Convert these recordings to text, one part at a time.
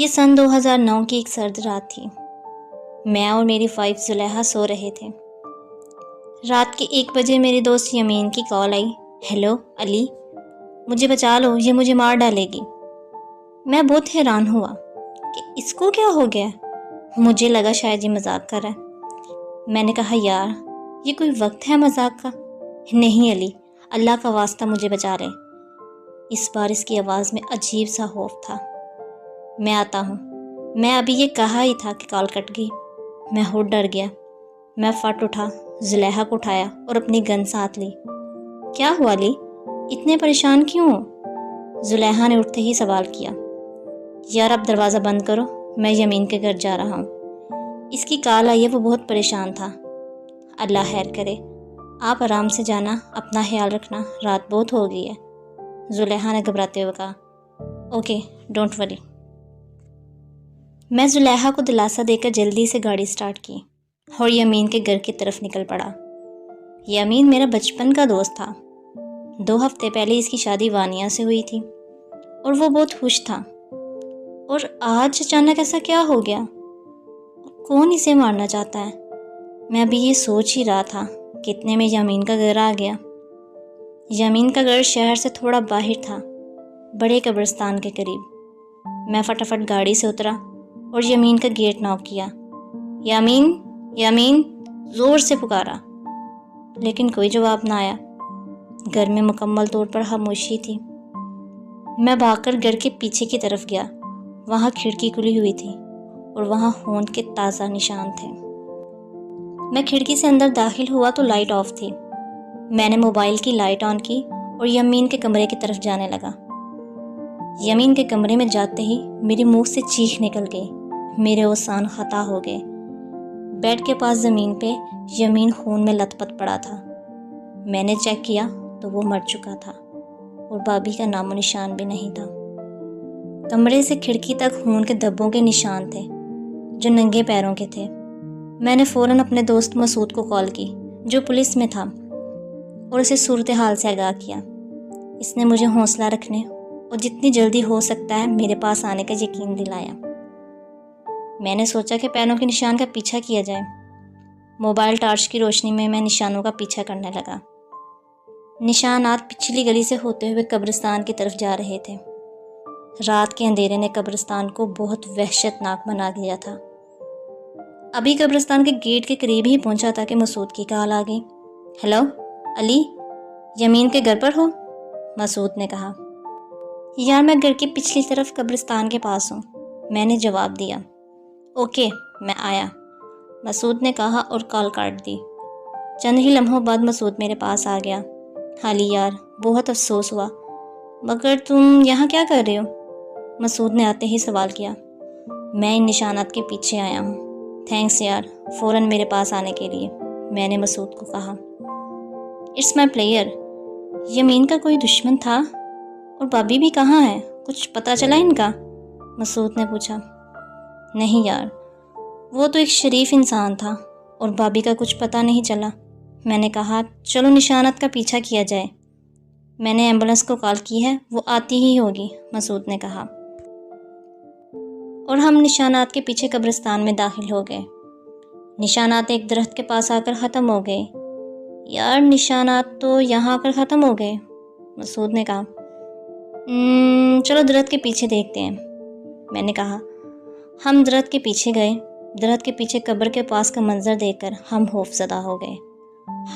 یہ سن 2009 کی ایک سرد رات تھی۔ میں اور میری وائف زلیخا سو رہے تھے۔ رات کے 1 بجے میری دوست یمین کی کال آئی۔ ہیلو علی، مجھے بچا لو، یہ مجھے مار ڈالے گی۔ میں بہت حیران ہوا کہ اس کو کیا ہو گیا۔ مجھے لگا شاید یہ مذاق کر رہا ہے۔ میں نے کہا یار یہ کوئی وقت ہے مذاق کا؟ نہیں علی، اللہ کا واسطہ مجھے بچا لے۔ اس بار اس کی آواز میں عجیب سا خوف تھا۔ میں آتا ہوں۔ میں ابھی یہ کہا ہی تھا کہ کال کٹ گئی۔ میں ہو ڈر گیا۔ میں فٹ اٹھا، زلیخا کو اٹھایا اور اپنی گن ساتھ لی۔ کیا ہوا علی؟ اتنے پریشان کیوں ہو؟ زلیخا نے اٹھتے ہی سوال کیا۔ یار اب دروازہ بند کرو، میں یمین کے گھر جا رہا ہوں۔ اس کی کال آئی ہے، وہ بہت پریشان تھا۔ اللہ خیر کرے، آپ آرام سے جانا، اپنا خیال رکھنا، رات بہت ہو گئی ہے۔ زلیخا نے گھبراتے ہوئے کہا۔ Okay don't worry. میں زلیخا کو دلاسا دے کر جلدی سے گاڑی سٹارٹ کی اور یمین کے گھر کی طرف نکل پڑا۔ یمین میرا بچپن کا دوست تھا۔ 2 ہفتے پہلے اس کی شادی وانیہ سے ہوئی تھی اور وہ بہت خوش تھا۔ اور آج اچانک ایسا کیا ہو گیا؟ کون اسے مارنا چاہتا ہے؟ میں ابھی یہ سوچ ہی رہا تھا کہ اتنے میں یمین کا گھر آ گیا۔ یمین کا گھر شہر سے تھوڑا باہر تھا، بڑے قبرستان کے قریب۔ میں فٹافٹ گاڑی سے اترا اور یمین کا گیٹ ناک کیا۔ یمین، یمین، زور سے پکارا، لیکن کوئی جواب نہ آیا۔ گھر میں مکمل طور پر خاموشی تھی۔ میں بھاگ کر گھر کے پیچھے کی طرف گیا۔ وہاں کھڑکی کھلی ہوئی تھی اور وہاں خون کے تازہ نشان تھے۔ میں کھڑکی سے اندر داخل ہوا تو لائٹ آف تھی۔ میں نے موبائل کی لائٹ آن کی اور یمین کے کمرے کی طرف جانے لگا۔ یمین کے کمرے میں جاتے ہی میری منہ سے چیخ نکل گئی۔ میرے اوسان خطا ہو گئے۔ بیڈ کے پاس زمین پہ یمین خون میں لت پت پڑا تھا۔ میں نے چیک کیا تو وہ مر چکا تھا اور بابی کا نام و نشان بھی نہیں تھا۔ کمرے سے کھڑکی تک خون کے دھبوں کے نشان تھے جو ننگے پیروں کے تھے۔ میں نے فوراً اپنے دوست مسعود کو کال کی جو پولیس میں تھا اور اسے صورتحال سے آگاہ کیا۔ اس نے مجھے حوصلہ رکھنے اور جتنی جلدی ہو سکتا ہے میرے پاس آنے کا یقین دلایا۔ میں نے سوچا کہ پیروں کے نشان کا پیچھا کیا جائے۔ موبائل ٹارچ کی روشنی میں نشانوں کا پیچھا کرنے لگا۔ نشانات پچھلی گلی سے ہوتے ہوئے قبرستان کی طرف جا رہے تھے۔ رات کے اندھیرے نے قبرستان کو بہت وحشتناک بنا دیا تھا۔ ابھی قبرستان کے گیٹ کے قریب ہی پہنچا تھا کہ مسعود کی کال آ گئی۔ ہیلو علی، یمین کے گھر پر ہو؟ مسعود نے کہا۔ یار میں گھر کی پچھلی طرف قبرستان کے پاس ہوں، میں نے جواب دیا۔ اوکے میں آیا، مسعود نے کہا اور کال کاٹ دی۔ چند ہی لمحوں بعد مسعود میرے پاس آ گیا۔ علی یار بہت افسوس ہوا، مگر تم یہاں کیا کر رہے ہو؟ مسعود نے آتے ہی سوال کیا۔ میں ان نشانات کے پیچھے آیا ہوں۔ تھینکس یار فوراً میرے پاس آنے کے لیے، میں نے مسعود کو کہا۔ اٹس مائی پلیئر، یمین کا کوئی دشمن تھا؟ اور بابی بھی کہاں ہے؟ کچھ پتہ چلا ان کا؟ مسعود نے پوچھا۔ نہیں یار، وہ تو ایک شریف انسان تھا اور بابی کا کچھ پتہ نہیں چلا۔ میں نے کہا چلو نشانات کا پیچھا کیا جائے۔ میں نے ایمبولنس کو کال کی ہے، وہ آتی ہی ہوگی، مسعود نے کہا۔ اور ہم نشانات کے پیچھے قبرستان میں داخل ہو گئے۔ نشانات ایک درخت کے پاس آ کر ختم ہو گئے۔ یار نشانات تو یہاں آ کر ختم ہو گئے، مسعود نے کہا۔ چلو درخت کے پیچھے دیکھتے ہیں، میں نے کہا۔ ہم درخت کے پیچھے گئے۔ درخت کے پیچھے قبر کے پاس کا منظر دیکھ کر ہم خوف زدہ ہو گئے۔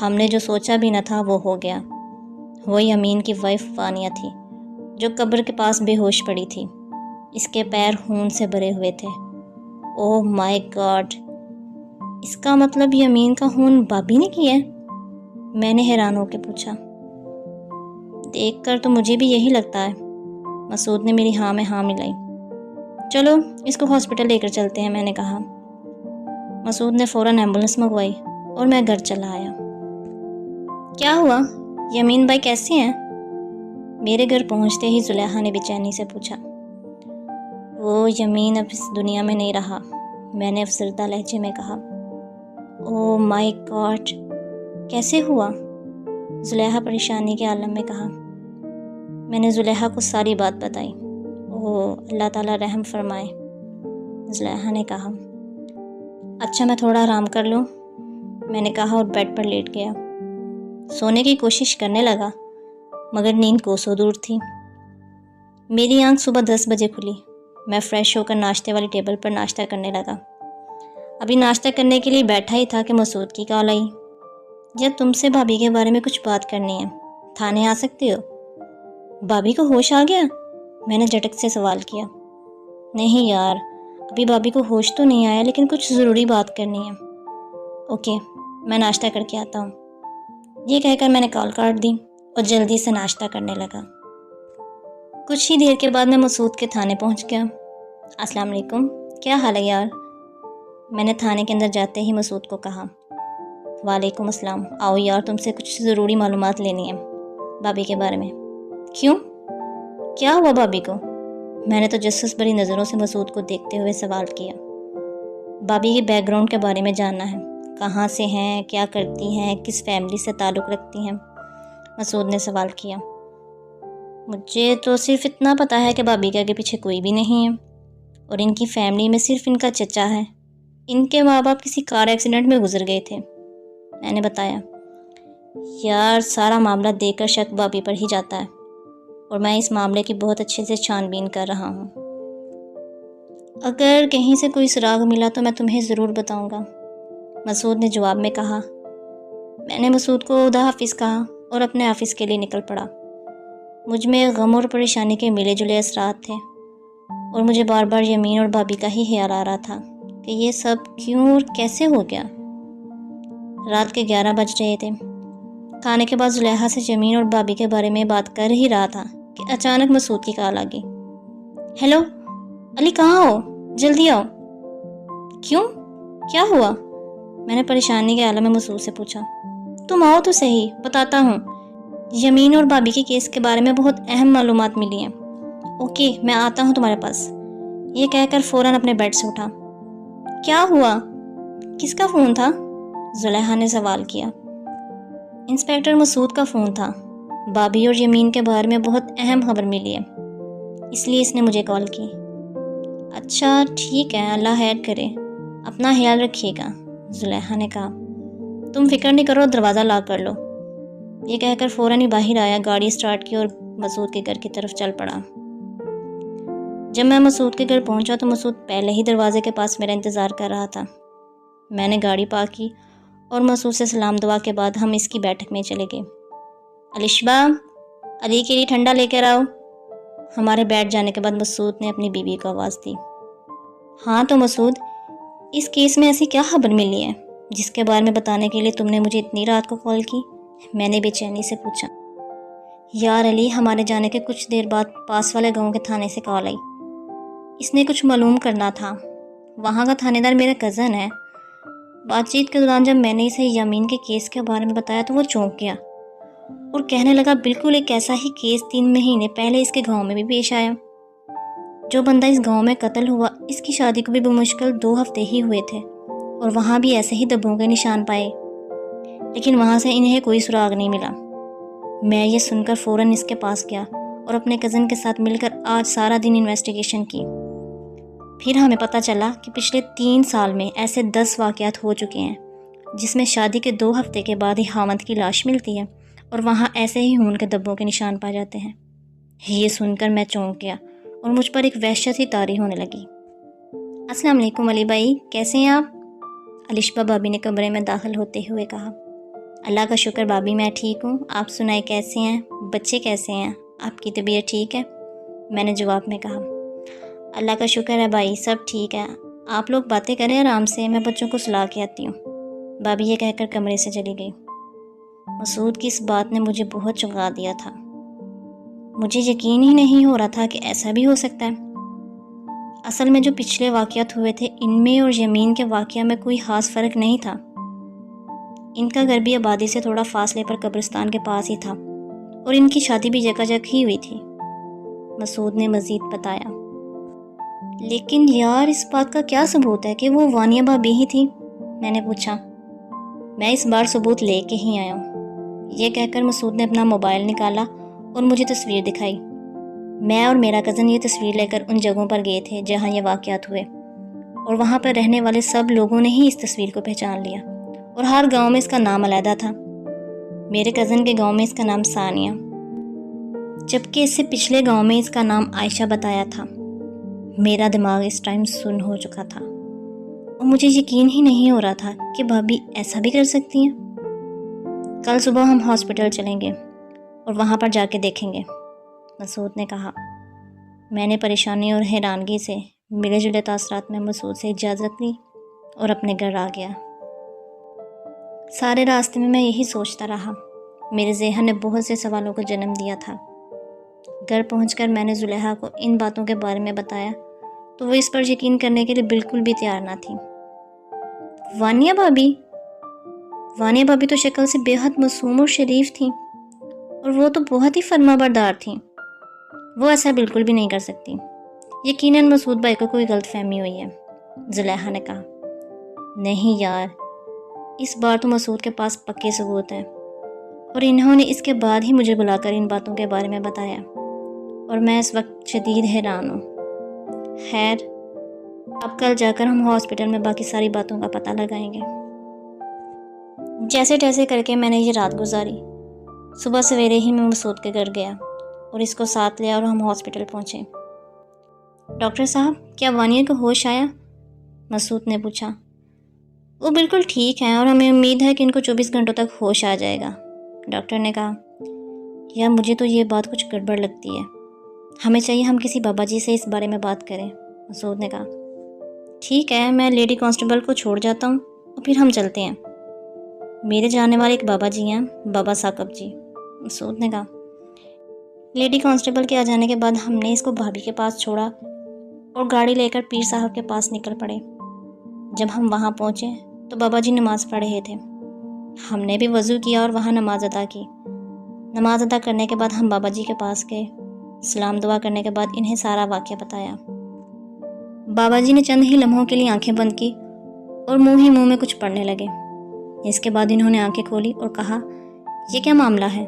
ہم نے جو سوچا بھی نہ تھا وہ ہو گیا۔ وہ یمین کی وائف وانیہ تھی جو قبر کے پاس بے ہوش پڑی تھی۔ اس کے پیر خون سے بھرے ہوئے تھے۔ اوہ مائی گاڈ، اس کا مطلب یمین کا خون بابی نے کیا ہے؟ میں نے حیران ہو کے پوچھا۔ دیکھ کر تو مجھے بھی یہی لگتا ہے، مسعود نے میری ہاں میں ہاں ملائی۔ چلو اس کو ہاسپٹل لے کر چلتے ہیں، میں نے کہا۔ مسعود نے فوراً ایمبولنس منگوائی اور میں گھر چلا آیا۔ کیا ہوا؟ یمین بھائی کیسے ہیں؟ میرے گھر پہنچتے ہی زلیخا نے بے چینی سے پوچھا۔ وہ یمین اب اس دنیا میں نہیں رہا، میں نے افسردہ لہجے میں کہا۔ اوہ مائی گاڈ، کیسے ہوا؟ زلیخا پریشانی کے عالم میں کہا۔ میں نے زلیخا کو ساری بات بتائی۔ اوہ اللہ تعالیٰ رحم فرمائے، زلیخا نے کہا۔ اچھا میں تھوڑا آرام کر لوں، میں نے کہا اور بیڈ پر لیٹ گیا۔ سونے کی کوشش کرنے لگا مگر نیند کوسوں دور تھی۔ میری آنکھ صبح 10 بجے کھلی۔ میں فریش ہو کر ناشتے والی ٹیبل پر ناشتہ کرنے لگا۔ ابھی ناشتہ کرنے کے لیے بیٹھا ہی تھا کہ مسعود کی کال آئی۔ جب تم سے بھابھی کے بارے میں کچھ بات کرنی ہے، تھانے آ سکتے ہو؟ بھابھی کو ہوش آ گیا؟ میں نے جھٹک سے سوال کیا۔ نہیں یار، ابھی بھابھی کو ہوش تو نہیں آیا لیکن کچھ ضروری بات کرنی ہے۔ اوکے، میں ناشتہ کر کے آتا ہوں۔ یہ کہہ کر میں نے کال کاٹ دی اور جلدی سے ناشتہ کرنے لگا۔ کچھ ہی دیر کے بعد میں مسعود کے تھانے پہنچ گیا۔ السلام علیکم، کیا حال ہے یار؟ میں نے تھانے کے اندر جاتے ہی مسعود کو کہا۔ وعلیکم السلام، آؤ یار، تم سے کچھ ضروری معلومات لینی ہے بھابھی کے بارے میں۔ کیوں؟ کیا ہوا بھابھی کو؟ میں نے تو جسس بھری نظروں سے مسعود کو دیکھتے ہوئے سوال کیا۔ بھابھی کے بیک گراؤنڈ کے بارے میں جاننا ہے، کہاں سے ہیں، کیا کرتی ہیں، کس فیملی سے تعلق رکھتی ہیں، مسعود نے سوال کیا۔ مجھے تو صرف اتنا پتا ہے کہ بھابھی کے آگے پیچھے کوئی بھی نہیں ہے اور ان کی فیملی میں صرف ان کا چچا ہے۔ ان کے ماں باپ کسی کار ایکسیڈنٹ میں گزر گئے تھے، میں نے بتایا۔ یار سارا معاملہ دیکھ کر شک بھابھی پر ہی جاتا ہے اور میں اس معاملے کی بہت اچھے سے چھان بین کر رہا ہوں۔ اگر کہیں سے کوئی سراغ ملا تو میں تمہیں ضرور بتاؤں گا، مسعود نے جواب میں کہا۔ میں نے مسعود کو خدا حافظ کہا اور اپنے آفس کے لیے نکل پڑا۔ مجھ میں غم اور پریشانی کے ملے جلے اثرات تھے اور مجھے بار بار یمین اور بھابھی کا ہی خیال آ رہا تھا کہ یہ سب کیوں اور کیسے ہو گیا۔ رات کے 11 بج رہے تھے۔ کھانے کے بعد زلیخا سے یمین اور بھابھی کے بارے میں بات کر ہی رہا تھا کہ اچانک مسعود کی کال آ گئی۔ ہیلو علی، کہاں ہو؟ جلدی آؤ۔ کیوں؟ کیا ہوا؟ میں نے پریشانی کے عالم میں مسعود سے پوچھا۔ تم آؤ تو صحیح، بتاتا ہوں۔ یمین اور بھابھی کے کیس کے بارے میں بہت اہم معلومات ملی ہیں۔ اوکے، میں آتا ہوں تمہارے پاس، یہ کہہ کر فوراً اپنے بیڈ سے اٹھا۔ کیا ہوا؟ کس کا فون تھا؟ زلیخا نے سوال کیا۔ انسپیکٹر مسعود کا فون تھا۔ بھابھی اور یمین کے بارے میں بہت اہم خبر ملی ہے، اس لیے اس نے مجھے کال کی۔ اچھا ٹھیک ہے، اللہ خیر کرے، اپنا خیال رکھیے گا، زلیخا نے کہا۔ تم فکر نہیں کرو، دروازہ لاک کر لو، یہ کہہ کر فوراً ہی باہر آیا، گاڑی سٹارٹ کی اور مسعود کے گھر کی طرف چل پڑا۔ جب میں مسعود کے گھر پہنچا تو مسعود پہلے ہی دروازے کے پاس میرا انتظار کر رہا تھا۔ میں نے گاڑی پارک کی اور مسعود سے سلام دعا کے بعد ہم اس کی بیٹھک میں چلے گئے۔ الشبا، علی کے لیے ٹھنڈا لے کر آؤ۔ ہمارے بیٹھ جانے کے بعد مسعود نے اپنی بیوی کو آواز دی۔ ہاں تو مسعود، اس کیس میں ایسی کیا خبر ملی ہے جس کے بارے میں بتانے کے لیے تم نے مجھے اتنی رات کو کال کی؟ میں نے بے چینی سے پوچھا۔ یار علی، ہمارے جانے کے کچھ دیر بعد پاس والے گاؤں کے تھانے سے کال آئی۔ اس نے کچھ معلوم کرنا تھا۔ وہاں کا تھانے دار میرا کزن ہے۔ بات چیت کے دوران جب میں نے اسے یمین کے کیس کے بارے میں بتایا تو وہ چونک گیا اور کہنے لگا بالکل ایک ایسا ہی کیس 3 مہینے پہلے اس کے گاؤں میں بھی پیش آیا۔ جو بندہ اس گاؤں میں قتل ہوا، اس کی شادی کو بھی بمشکل 2 ہفتے ہی ہوئے تھے اور وہاں بھی ایسے ہی دبوں کے نشان پائے، لیکن وہاں سے انہیں کوئی سراغ نہیں ملا۔ میں یہ سن کر فوراً اس کے پاس گیا اور اپنے کزن کے ساتھ مل کر آج سارا دن انویسٹیگیشن کی۔ پھر ہمیں پتہ چلا کہ پچھلے 3 سال میں ایسے 10 واقعات ہو چکے ہیں جس میں شادی کے 2 ہفتے کے بعد ہی خاوند کی لاش ملتی ہے اور وہاں ایسے ہی خون کے دبوں کے نشان پائے جاتے ہیں۔ یہ سن کر میں چونک گیا اور مجھ پر ایک وحشت ہی طاری ہونے لگی۔ السلام علیکم علی بھائی، کیسے ہیں آپ؟ الشبا بھابھی نے کمرے میں داخل ہوتے ہوئے کہا۔ اللہ کا شکر بھابھی، میں ٹھیک ہوں، آپ سنائیں کیسے ہیں؟ بچے کیسے ہیں؟ آپ کی طبیعت ٹھیک ہے؟ میں نے جواب میں کہا۔ اللہ کا شکر ہے بھائی، سب ٹھیک ہے، آپ لوگ باتیں کریں آرام سے، میں بچوں کو سلا کے آتی ہوں، بھابھی یہ کہہ کر کمرے سے چلی گئی۔ مسعود کی اس بات نے مجھے بہت چونکا دیا تھا۔ مجھے یقین ہی نہیں ہو رہا تھا کہ ایسا بھی ہو سکتا ہے۔ اصل میں جو پچھلے واقعات ہوئے تھے ان میں اور یمین کے واقعہ میں کوئی خاص فرق نہیں تھا۔ ان کا گھر بھی آبادی سے تھوڑا فاصلے پر قبرستان کے پاس ہی تھا اور ان کی شادی بھی جگہ جگہ ہی ہوئی تھی، مسعود نے مزید بتایا۔ لیکن یار اس بات کا کیا ثبوت ہے کہ وہ وانیہ بھابھی ہی تھی؟ میں نے پوچھا۔ میں اس بار ثبوت لے کے ہی آیا ہوں، یہ کہہ کر مسعود نے اپنا موبائل نکالا اور مجھے تصویر دکھائی۔ میں اور میرا کزن یہ تصویر لے کر ان جگہوں پر گئے تھے جہاں یہ واقعات ہوئے اور وہاں پر رہنے والے سب لوگوں نے ہی اس تصویر کو پہچان لیا اور ہر گاؤں میں اس کا نام علیحدہ تھا۔ میرے کزن کے گاؤں میں اس کا نام ثانیہ، جبکہ اس سے پچھلے گاؤں میں اس کا نام عائشہ بتایا تھا۔ میرا دماغ اس ٹائم سن ہو چکا تھا اور مجھے یقین ہی نہیں ہو رہا تھا کہ بھابھی ایسا بھی کر سکتی ہیں۔ کل صبح ہم ہاسپٹل چلیں گے اور وہاں پر جا کے دیکھیں گے، مسعود نے کہا۔ میں نے پریشانی اور حیرانگی سے ملے جلے تاثرات میں مسعود سے اجازت لی اور اپنے گھر آ گیا۔ سارے راستے میں یہی سوچتا رہا۔ میرے ذہن نے بہت سے سوالوں کو جنم دیا تھا۔ گھر پہنچ کر میں نے زلیخا کو ان باتوں کے بارے میں بتایا تو وہ اس پر یقین کرنے کے لیے بالکل بھی تیار نہ تھی۔ وانیہ بھابی تو شکل سے بے حد معصوم اور شریف تھیں اور وہ تو بہت ہی فرما بردار تھیں۔ وہ ایسا بالکل بھی نہیں کر سکتی۔ یقیناً مسعود بھائی کو کوئی غلط فہمی ہوئی ہے، زلیخا نے کہا۔ نہیں یار، اس بار تو مسعود کے پاس پکے ثبوت ہیں اور انہوں نے اس کے بعد ہی مجھے بلا کر ان باتوں کے بارے میں بتایا اور میں اس وقت شدید حیران ہوں۔ خیر، اب کل جا کر ہم ہاسپٹل میں باقی ساری باتوں کا پتہ لگائیں گے۔ جیسے تیسے کر کے میں نے یہ رات گزاری۔ صبح سویرے ہی میں مسعود کے گھر گیا اور اس کو ساتھ لیا اور ہم ہاسپٹل پہنچے۔ ڈاکٹر صاحب، کیا وانیہ کو ہوش آیا؟ مسعود نے پوچھا۔ وہ بالکل ٹھیک ہیں اور ہمیں امید ہے کہ ان کو 24 گھنٹوں تک ہوش آ جائے گا، ڈاکٹر نے کہا۔ یا مجھے تو یہ بات کچھ گڑبڑ لگتی ہے، ہمیں چاہیے ہم کسی بابا جی سے اس بارے میں بات کریں، مسعود نے کہا۔ ٹھیک ہے، میں لیڈی کانسٹیبل کو چھوڑ جاتا ہوں اور پھر ہم چلتے ہیں۔ میرے جاننے والے ایک بابا جی ہیں، بابا ثاقب جی، مسعود نے کہا۔ لیڈی کانسٹیبل کے آ جانے کے بعد ہم نے اس کو بھابھی کے پاس چھوڑا اور گاڑی لے کر پیر صاحب کے پاس نکل پڑے۔ جب ہم وہاں پہنچے تو بابا جی نماز پڑھ رہے تھے۔ ہم نے بھی وضو کیا اور وہاں نماز ادا کی۔ نماز ادا کرنے کے بعد ہم بابا جی کے پاس گئے۔ سلام دعا کرنے کے بعد انہیں سارا واقعہ بتایا۔ بابا جی نے چند ہی لمحوں کے لیے آنکھیں بند کی اور منہ ہی منہ میں کچھ پڑھنے لگے۔ اس کے بعد انہوں نے آنکھیں کھولی اور کہا، یہ کیا معاملہ ہے؟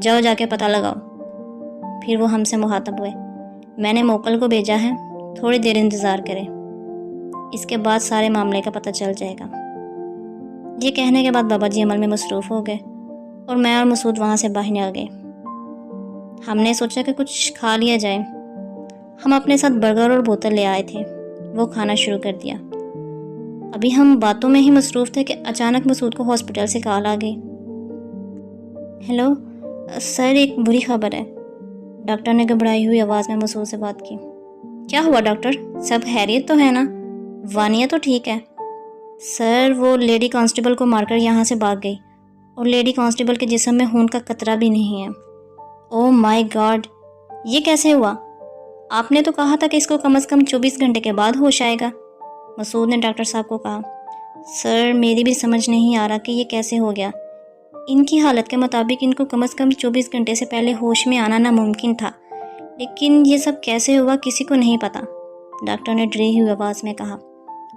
جاؤ جا کے پتہ لگاؤ۔ پھر وہ ہم سے مخاطب ہوئے۔ میں نے موکل کو بھیجا ہے، تھوڑی دیر انتظار کریں، اس کے بعد سارے معاملے کا پتہ چل جائے گا۔ یہ کہنے کے بعد بابا جی عمل میں مصروف ہو گئے اور میں اور مسعود وہاں سے باہر آ گئے۔ ہم نے سوچا کہ کچھ کھا لیا جائے۔ ہم اپنے ساتھ برگر اور بوتل لے آئے تھے، وہ کھانا شروع کر دیا۔ ابھی ہم باتوں میں ہی مصروف تھے کہ اچانک مسعود کو ہاسپٹل سے کال آ گئی۔ ہیلو سر، ایک بری خبر ہے، ڈاکٹر نے گھبرائی ہوئی آواز میں مسعود سے بات کی۔ کیا ہوا ڈاکٹر؟ سب خیریت تو ہے نا؟ وانیہ تو ٹھیک ہے؟ سر، وہ لیڈی کانسٹیبل کو مار کر یہاں سے بھاگ گئی اور لیڈی کانسٹیبل کے جسم میں خون کا قطرہ بھی نہیں ہے۔ اوہ مائی گاڈ، یہ کیسے ہوا؟ آپ نے تو کہا تھا کہ اس کو کم از کم 24 گھنٹے کے بعد ہوش آئے گا، مسعود نے ڈاکٹر صاحب کو کہا۔ سر، میری بھی سمجھ نہیں آ رہا کہ یہ کیسے ہو گیا۔ ان کی حالت کے مطابق ان کو کم از کم 24 گھنٹے سے پہلے ہوش میں آنا ناممکن تھا، لیکن یہ سب کیسے ہوا کسی کو نہیں پتا، ڈاکٹر نے ڈری ہوئی آواز میں کہا۔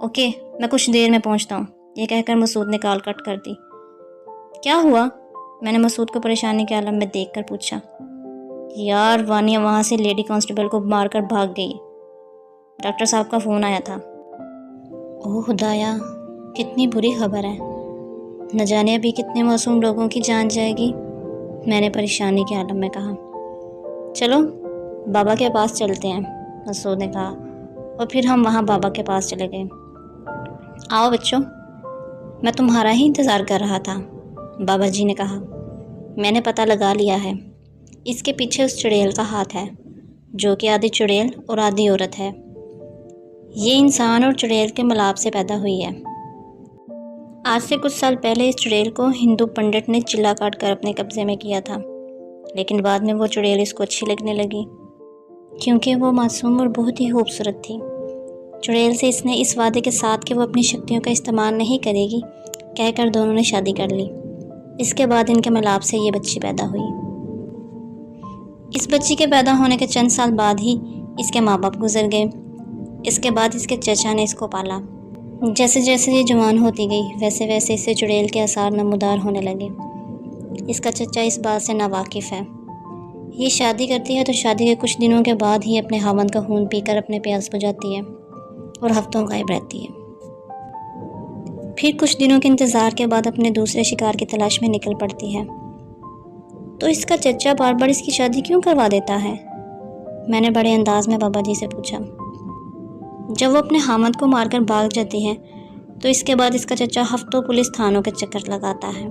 اوکے، میں کچھ دیر میں پہنچتا ہوں، یہ کہہ کر مسعود نے کال کٹ کر دی۔ کیا ہوا؟ میں نے مسعود کو پریشانی کے عالم میں دیکھ کر پوچھا۔ یار، وانیہ وہاں سے لیڈی کانسٹیبل کو مار کر بھاگ گئی، ڈاکٹر صاحب کا فون آیا تھا۔ اوہ خدایا، کتنی بری خبر ہے، نہ جانے ابھی کتنے معصوم لوگوں کی جان جائے گی، میں نے پریشانی کے عالم میں کہا۔ چلو بابا کے پاس چلتے ہیں، مسعود نے کہا، اور پھر ہم وہاں بابا کے پاس چلے گئے۔ آؤ بچوں، میں تمہارا ہی انتظار کر رہا تھا، بابا جی نے کہا۔ میں نے پتہ لگا لیا ہے، اس کے پیچھے اس چڑیل کا ہاتھ ہے، جو کہ آدھی چڑیل اور آدھی عورت ہے۔ یہ انسان اور چڑیل کے ملاپ سے پیدا ہوئی ہے۔ آج سے کچھ سال پہلے اس چڑیل کو ہندو پنڈت نے چلا کاٹ کر اپنے قبضے میں کیا تھا، لیکن بعد میں وہ چڑیل اس کو اچھی لگنے لگی کیونکہ وہ معصوم اور بہت ہی خوبصورت تھی۔ چڑیل سے اس نے اس وعدے کے ساتھ کہ وہ اپنی شکتیوں کا استعمال نہیں کرے گی کہہ کر دونوں نے شادی کر لی۔ اس کے بعد ان کے ملاپ سے یہ بچی پیدا ہوئی۔ اس بچی کے پیدا ہونے کے چند سال بعد ہی اس کے ماں باپ گزر گئے۔ اس کے بعد اس کے چچا نے اس کو پالا۔ جیسے جیسے یہ جوان ہوتی گئی ویسے ویسے اس سے چڑیل کے آثار نمودار ہونے لگے۔ اس کا چچا اس بات سے ناواقف ہے۔ یہ شادی کرتی ہے تو شادی کے کچھ دنوں کے بعد ہی اپنے خاوند کا خون پی کر اپنے پیاس بجھاتی ہے اور ہفتوں غائب رہتی ہے۔ پھر کچھ دنوں کے انتظار کے بعد اپنے دوسرے شکار کی تلاش میں نکل پڑتی ہے۔ تو اس کا چچا بار بار اس کی شادی کیوں کروا دیتا ہے؟ میں نے بڑے انداز میں بابا جی سے پوچھا۔ جب وہ اپنے حامد کو مار کر بھاگ جاتی ہے تو اس کے بعد اس کا چچا ہفتوں پولیس تھانوں کے چکر لگاتا ہے۔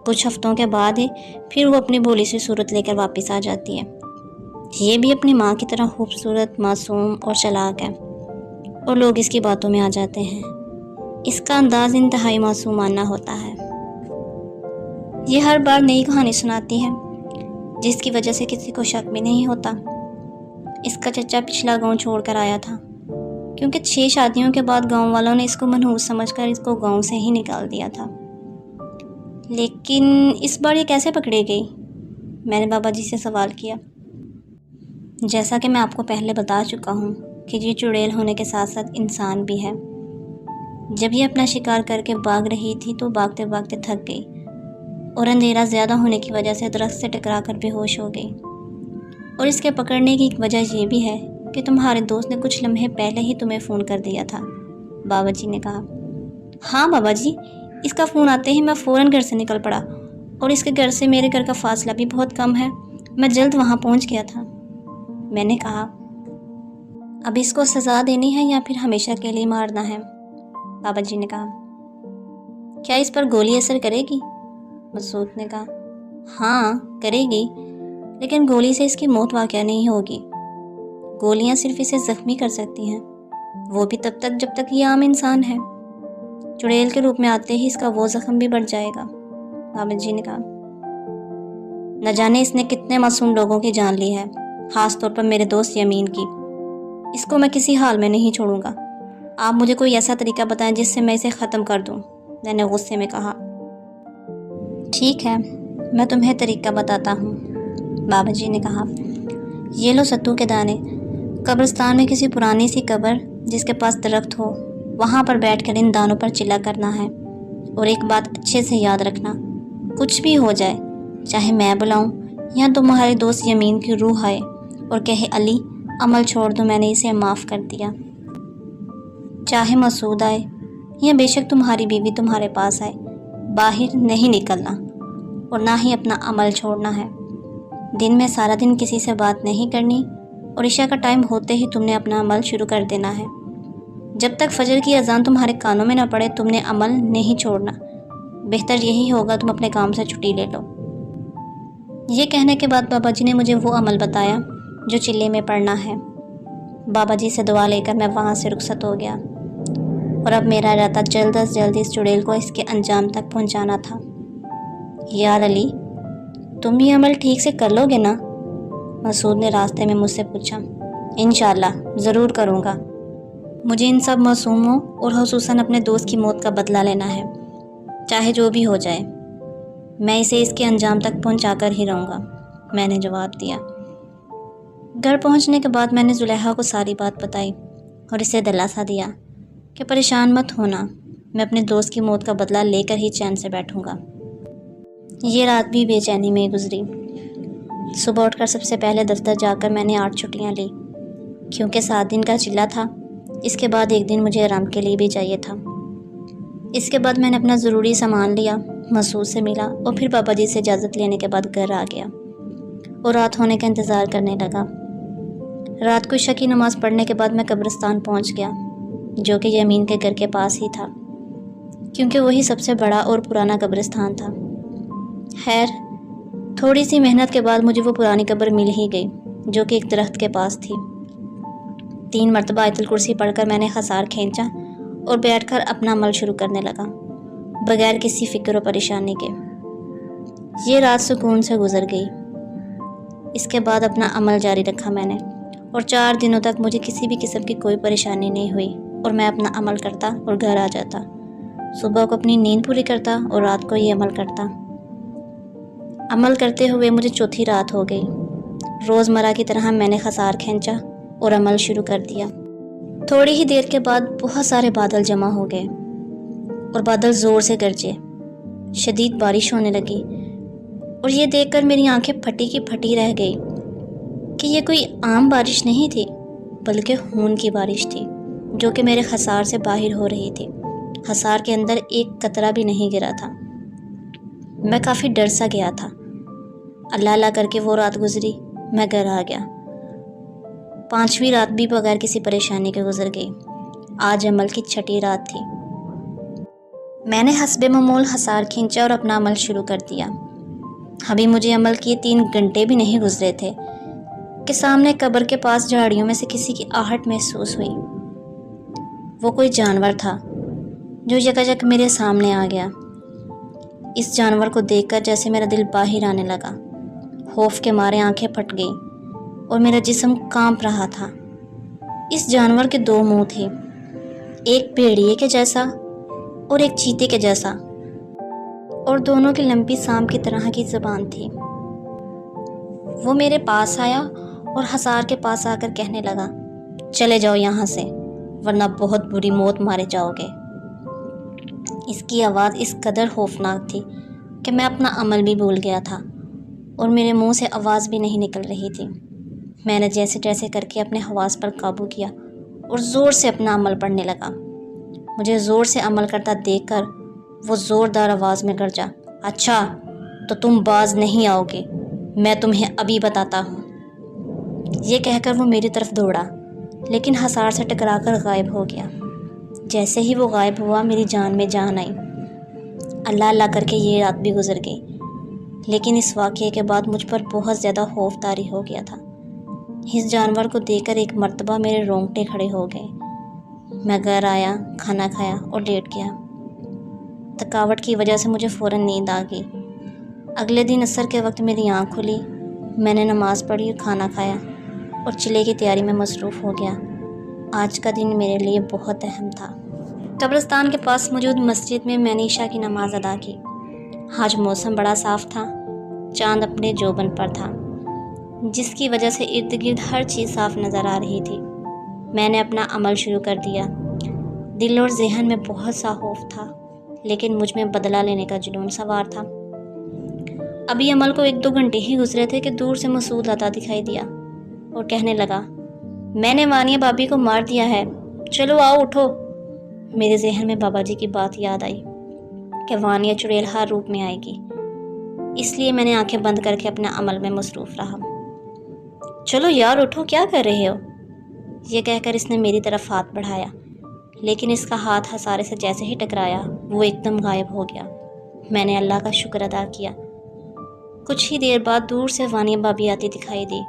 کچھ ہفتوں کے بعد ہی پھر وہ اپنی بھولی سی صورت لے کر واپس آ جاتی ہے۔ یہ بھی اپنی ماں کی طرح خوبصورت، معصوم اور چالاک ہے، اور لوگ اس کی باتوں میں آ جاتے ہیں۔ اس کا انداز انتہائی معصومانہ ہوتا ہے۔ یہ ہر بار نئی کہانی سناتی ہے جس کی وجہ سے کسی کو شک بھی نہیں ہوتا۔ اس کا چچا پچھلا گاؤں چھوڑ کر آیا تھا کیونکہ 6 شادیوں کے بعد گاؤں والوں نے اس کو منحوس سمجھ کر اس کو گاؤں سے ہی نکال دیا تھا۔ لیکن اس بار یہ کیسے پکڑی گئی؟ میں نے بابا جی سے سوال کیا۔ جیسا کہ میں آپ کو پہلے بتا چکا ہوں کہ یہ چڑیل ہونے کے ساتھ ساتھ انسان بھی ہے۔ جب یہ اپنا شکار کر کے بھاگ رہی تھی تو بھاگتے بھاگتے تھک گئی اور اندھیرا زیادہ ہونے کی وجہ سے درخت سے ٹکرا کر بے ہوش ہو گئی۔ اور اس کے پکڑنے کی ایک وجہ یہ بھی ہے کہ تمہارے دوست نے کچھ لمحے پہلے ہی تمہیں فون کر دیا تھا، بابا جی نے کہا۔ ہاں بابا جی، اس کا فون آتے ہی میں فوراً گھر سے نکل پڑا، اور اس کے گھر سے میرے گھر کا فاصلہ بھی بہت کم ہے، میں جلد وہاں پہنچ گیا تھا۔ میں نے کہا، اب اس کو سزا دینی ہے یا پھر ہمیشہ کے لیے مارنا ہے؟ بابا جی نے کہا، کیا اس پر گولی اثر کرے گی؟ مسعود نے کہا، ہاں کرے گی، لیکن گولی سے اس کی موت واقع نہیں ہوگی۔ گولیاں صرف اسے زخمی کر سکتی ہیں، وہ بھی تب تک جب تک یہ عام انسان ہے۔ چڑیل کے روپ میں آتے ہی اس کا وہ زخم بھی بڑھ جائے گا، بابا جی نے کہا۔ نہ جانے اس نے کتنے معصوم لوگوں کی جان لی ہے، خاص طور پر میرے دوست یمین کی۔ اس کو میں کسی حال میں نہیں چھوڑوں گا۔ آپ مجھے کوئی ایسا طریقہ بتائیں جس سے میں اسے ختم کر دوں، میں نے غصے میں کہا۔ ٹھیک ہے، میں تمہیں طریقہ بتاتا ہوں، بابا جی نے کہا۔ یہ لو ستو کے دانے، قبرستان میں کسی پرانی سی قبر جس کے پاس درخت ہو، وہاں پر بیٹھ کر ان دانوں پر چلا کرنا ہے، اور ایک بات اچھے سے یاد رکھنا، کچھ بھی ہو جائے، چاہے میں بلاؤں یا تمہارے دوست یمین کی روح آئے اور کہے علی عمل چھوڑ دو، میں نے اسے معاف کر دیا، چاہے مسعود آئے یا بے شک تمہاری بیوی تمہارے پاس آئے، باہر نہیں نکلنا اور نہ ہی اپنا عمل چھوڑنا ہے۔ دن میں سارا دن کسی سے بات نہیں کرنی، اور عشاء کا ٹائم ہوتے ہی تم نے اپنا عمل شروع کر دینا ہے۔ جب تک فجر کی اذان تمہارے کانوں میں نہ پڑے تم نے عمل نہیں چھوڑنا، بہتر یہی ہوگا تم اپنے کام سے چھٹی لے لو۔ یہ کہنے کے بعد بابا جی نے مجھے وہ عمل بتایا جو چلے میں پڑھنا ہے۔ بابا جی سے دعا لے کر میں وہاں سے رخصت ہو گیا، اور اب میرا ارادہ جلد از جلد اس چڑیل کو اس کے انجام تک پہنچانا تھا۔ یار علی، تم یہ عمل ٹھیک سے کر لو گے نا؟ مسعود نے راستے میں مجھ سے پوچھا۔ انشاءاللہ ضرور کروں گا۔ مجھے ان سب معصوموں اور خصوصاً اپنے دوست کی موت کا بدلہ لینا ہے، چاہے جو بھی ہو جائے، میں اسے اس کے انجام تک پہنچا کر ہی رہوں گا، میں نے جواب دیا۔ گھر پہنچنے کے بعد میں نے زلیخا کو ساری بات بتائی اور اسے دلاسا دیا کہ پریشان مت ہونا، میں اپنے دوست کی موت کا بدلہ لے کر ہی چین سے بیٹھوں گا۔ یہ رات بھی بے چینی میں گزری۔ صبح اٹھ کر سب سے پہلے دفتر جا کر میں نے 8 چھٹیاں لی، کیونکہ 7 دن کا چلہ تھا، اس کے بعد 1 دن مجھے آرام کے لیے بھی چاہیے تھا۔ اس کے بعد میں نے اپنا ضروری سامان لیا، مسعود سے ملا اور پھر بابا جی سے اجازت لینے کے بعد گھر آ گیا اور رات ہونے کا انتظار کرنے لگا۔ رات کو عشاء کی نماز پڑھنے کے بعد میں قبرستان پہنچ گیا، جو کہ یمین کے گھر کے پاس ہی تھا، کیونکہ وہی سب سے بڑا اور پرانا قبرستان تھا۔ خیر، تھوڑی سی محنت کے بعد مجھے وہ پرانی قبر مل ہی گئی، جو کہ ایک درخت کے پاس تھی۔ 3 مرتبہ آیت الکرسی پڑھ کر میں نے خسار کھینچا اور بیٹھ کر اپنا عمل شروع کرنے لگا، بغیر کسی فکر و پریشانی کے۔ یہ رات سکون سے گزر گئی۔ اس کے بعد اپنا عمل جاری رکھا میں نے، اور 4 دنوں تک مجھے کسی بھی قسم کی کوئی پریشانی نہیں ہوئی، اور میں اپنا عمل کرتا اور گھر آ جاتا، صبح کو اپنی نیند پوری کرتا اور رات کو یہ عمل کرتا۔ عمل کرتے ہوئے مجھے 4تھی رات ہو گئی۔ روزمرہ کی طرح میں نے خسار کھینچا اور عمل شروع کر دیا۔ تھوڑی ہی دیر کے بعد بہت سارے بادل جمع ہو گئے اور بادل زور سے گرجے، شدید بارش ہونے لگی، اور یہ دیکھ کر میری آنکھیں پھٹی کی پھٹی رہ گئی کہ یہ کوئی عام بارش نہیں تھی بلکہ خون کی بارش تھی۔ جو کہ میرے خسار سے باہر ہو رہی تھی۔ خسار کے اندر ایک قطرہ بھی نہیں گرا تھا۔ میں کافی ڈر سا گیا تھا۔ اللہ اللہ کر کے وہ رات گزری، میں گھر آ گیا۔ 5ویں رات بھی بغیر کسی پریشانی کے گزر گئی۔ آج عمل کی 6ٹھی رات تھی۔ میں نے حسب معمول حصار کھینچا اور اپنا عمل شروع کر دیا۔ ابھی مجھے عمل کیے 3 گھنٹے بھی نہیں گزرے تھے کہ سامنے قبر کے پاس جھاڑیوں میں سے کسی کی آہٹ محسوس ہوئی۔ وہ کوئی جانور تھا جو یکایک میرے سامنے آ گیا۔ اس جانور کو دیکھ کر جیسے میرا دل باہر آنے لگا۔ خوف کے مارے آنکھیں پھٹ گئیں اور میرا جسم کانپ رہا تھا۔ اس جانور کے 2 منہ تھے، ایک بھیڑیے کے جیسا اور ایک چیتے کے جیسا، اور دونوں کی لمبی سانپ کی طرح کی زبان تھی۔ وہ میرے پاس آیا اور حصار کے پاس آ کر کہنے لگا، چلے جاؤ یہاں سے ورنہ بہت بری موت مارے جاؤ گے۔ اس کی آواز اس قدر خوفناک تھی کہ میں اپنا عمل بھی بھول گیا تھا اور میرے منہ سے آواز بھی نہیں نکل رہی تھی۔ میں نے جیسے تیسے کر کے اپنے حواس پر قابو کیا اور زور سے اپنا عمل پڑھنے لگا۔ مجھے زور سے عمل کرتا دیکھ کر وہ زوردار آواز میں گرجا، اچھا تو تم باز نہیں آؤ گے، میں تمہیں ابھی بتاتا ہوں۔ یہ کہہ کر وہ میری طرف دوڑا لیکن حصار سے ٹکرا کر غائب ہو گیا۔ جیسے ہی وہ غائب ہوا میری جان میں جان آئی۔ اللہ اللہ کر کے یہ رات بھی گزر گئی، لیکن اس واقعے کے بعد مجھ پر بہت زیادہ خوف طاری ہو گیا تھا۔ اس جانور کو دیکھ کر ایک مرتبہ میرے رونگٹے کھڑے ہو گئے۔ میں گھر آیا، کھانا کھایا اور لیٹ گیا۔ تھکاوٹ کی وجہ سے مجھے فوراً نیند آ گئی۔ اگلے دن عصر کے وقت میری آنکھ کھلی، میں نے نماز پڑھی اور کھانا کھایا اور چلے کی تیاری میں مصروف ہو گیا۔ آج کا دن میرے لیے بہت اہم تھا۔ قبرستان کے پاس موجود مسجد میں نے عشاء کی نماز ادا کی۔ آج موسم بڑا صاف تھا، چاند اپنے جوبن پر تھا، جس کی وجہ سے ارد گرد ہر چیز صاف نظر آ رہی تھی۔ میں نے اپنا عمل شروع کر دیا۔ دل اور ذہن میں بہت سا خوف تھا، لیکن مجھ میں بدلہ لینے کا جنون سوار تھا۔ ابھی عمل کو 1-2 گھنٹے ہی گزرے تھے کہ دور سے مسعود آتا دکھائی دیا اور کہنے لگا، میں نے وانیہ بابی کو مار دیا ہے، چلو آؤ اٹھو۔ میرے ذہن میں بابا جی کی بات یاد آئی کہ وانیہ چڑیل ہر روپ میں آئے گی، اس لیے میں نے آنکھیں بند کر کے اپنا عمل میں مصروف رہا۔ چلو یار اٹھو، کیا کر رہے ہو؟ یہ کہہ کر اس نے میری طرف ہاتھ بڑھایا، لیکن اس کا ہاتھ حصارے سے جیسے ہی ٹکرایا وہ ایک دم غائب ہو گیا۔ میں نے اللہ کا شکر ادا کیا۔ کچھ ہی دیر بعد دور سے وانیہ بابی آتی دکھائی دی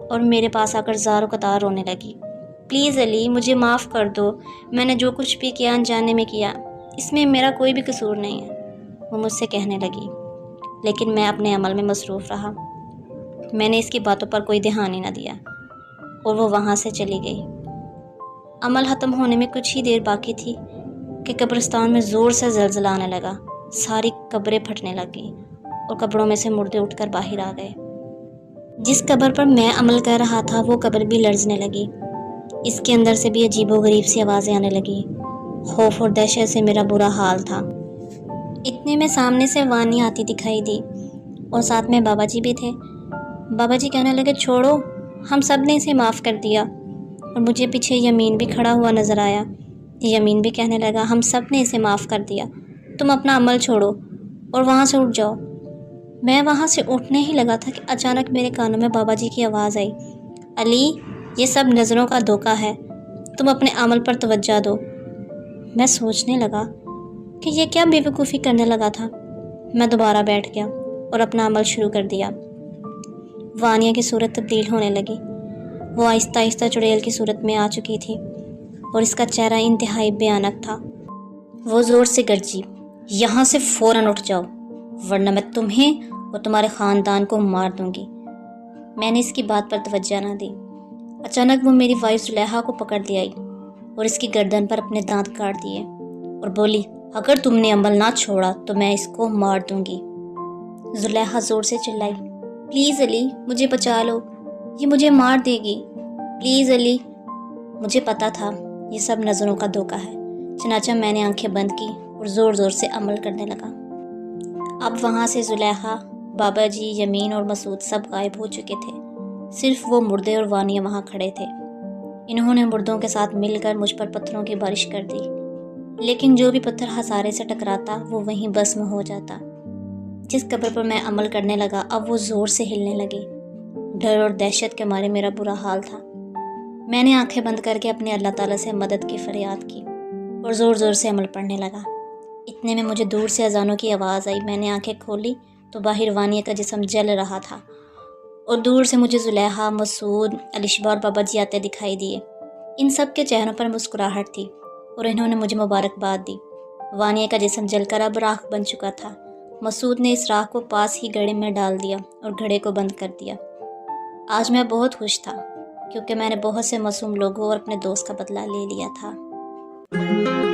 اور میرے پاس آ کر زار و قطار رونے لگی۔ پلیز علی، مجھے معاف کر دو، میں نے جو کچھ بھی کیا انجانے میں کیا، اس میں میرا کوئی بھی قصور نہیں ہے، وہ مجھ سے کہنے لگی، لیکن میں اپنے عمل میں مصروف رہا۔ میں نے اس کی باتوں پر کوئی دھیان ہی نہ دیا اور وہ وہاں سے چلی گئی۔ عمل ختم ہونے میں کچھ ہی دیر باقی تھی کہ قبرستان میں زور سے زلزلہ آنے لگا۔ ساری قبریں پھٹنے لگ گئیں اور قبروں میں سے مردے اٹھ کر باہر آ گئے۔ جس قبر پر میں عمل کر رہا تھا وہ قبر بھی لرزنے لگی۔ اس کے اندر سے بھی عجیب و غریب سی آوازیں آنے لگیں۔ خوف اور دہشت سے میرا برا حال تھا۔ اتنے میں سامنے سے وانی آتی دکھائی دی اور ساتھ میں بابا جی بھی تھے۔ بابا جی کہنے لگے، چھوڑو، ہم سب نے اسے معاف کر دیا۔ اور مجھے پیچھے یمین بھی کھڑا ہوا نظر آیا۔ یمین بھی کہنے لگا، ہم سب نے اسے معاف کر دیا، تم اپنا عمل چھوڑو اور وہاں سے اٹھ جاؤ۔ میں وہاں سے اٹھنے ہی لگا تھا کہ اچانک میرے کانوں میں بابا جی کی آواز آئی، علی، یہ سب نظروں کا دھوکہ ہے، تم اپنے عمل پر توجہ دو۔ میں سوچنے لگا کہ یہ کیا بے وقوفی کرنے لگا تھا۔ میں دوبارہ بیٹھ گیا اور اپنا عمل شروع کر دیا۔ وانیہ کی صورت تبدیل ہونے لگی۔ وہ آہستہ آہستہ چڑیل کی صورت میں آ چکی تھی اور اس کا چہرہ انتہائی بھیانک تھا۔ وہ زور سے گرجی، یہاں سے فوراً اٹھ جاؤ ورنہ میں تمہیں اور تمہارے خاندان کو مار دوں گی۔ میں نے اس کی بات پر توجہ نہ دی۔ اچانک وہ میری وائف زلیخا کو پکڑ لے آئی اور اس کی گردن پر اپنے دانت کاٹ دیے اور بولی، اگر تم نے عمل نہ چھوڑا تو میں اس کو مار دوں گی۔ زلیخا زور سے چلائی، پلیز علی، مجھے بچا لو، یہ مجھے مار دے گی، پلیز علی۔ مجھے پتا تھا یہ سب نظروں کا دھوکہ ہے، چنانچہ میں نے آنکھیں بند کی اور زور زور سے عمل کرنے لگا۔ اب وہاں سے زلیخا، بابا جی، یمین اور مسعود سب غائب ہو چکے تھے۔ صرف وہ مردے اور وانیہ وہاں کھڑے تھے۔ انہوں نے مردوں کے ساتھ مل کر مجھ پر پتھروں کی بارش کر دی، لیکن جو بھی پتھر ہسارے سے ٹکراتا وہ وہیں بسم ہو جاتا۔ جس قبر پر میں عمل کرنے لگا اب وہ زور سے ہلنے لگی۔ ڈر اور دہشت کے مارے میرا برا حال تھا۔ میں نے آنکھیں بند کر کے اپنے اللہ تعالیٰ سے مدد کی فریاد کی اور زور زور سے عمل پڑھنے لگا۔ اتنے میں مجھے دور سے اذانوں کی آواز آئی۔ میں نے آنکھیں کھولی تو باہر وانیہ کا جسم جل رہا تھا اور دور سے مجھے زلیخا، مسعود، الشبا اور بابا جی آتے دکھائی دیے۔ ان سب کے چہروں پر مسکراہٹ تھی اور انہوں نے مجھے مبارکباد دی۔ وانیہ کا جسم جل کر اب راکھ بن چکا تھا۔ مسعود نے اس راکھ کو پاس ہی گھڑے میں ڈال دیا اور گھڑے کو بند کر دیا۔ آج میں بہت خوش تھا کیونکہ میں نے بہت سے معصوم لوگوں اور اپنے دوست کا بدلہ لے لیا تھا۔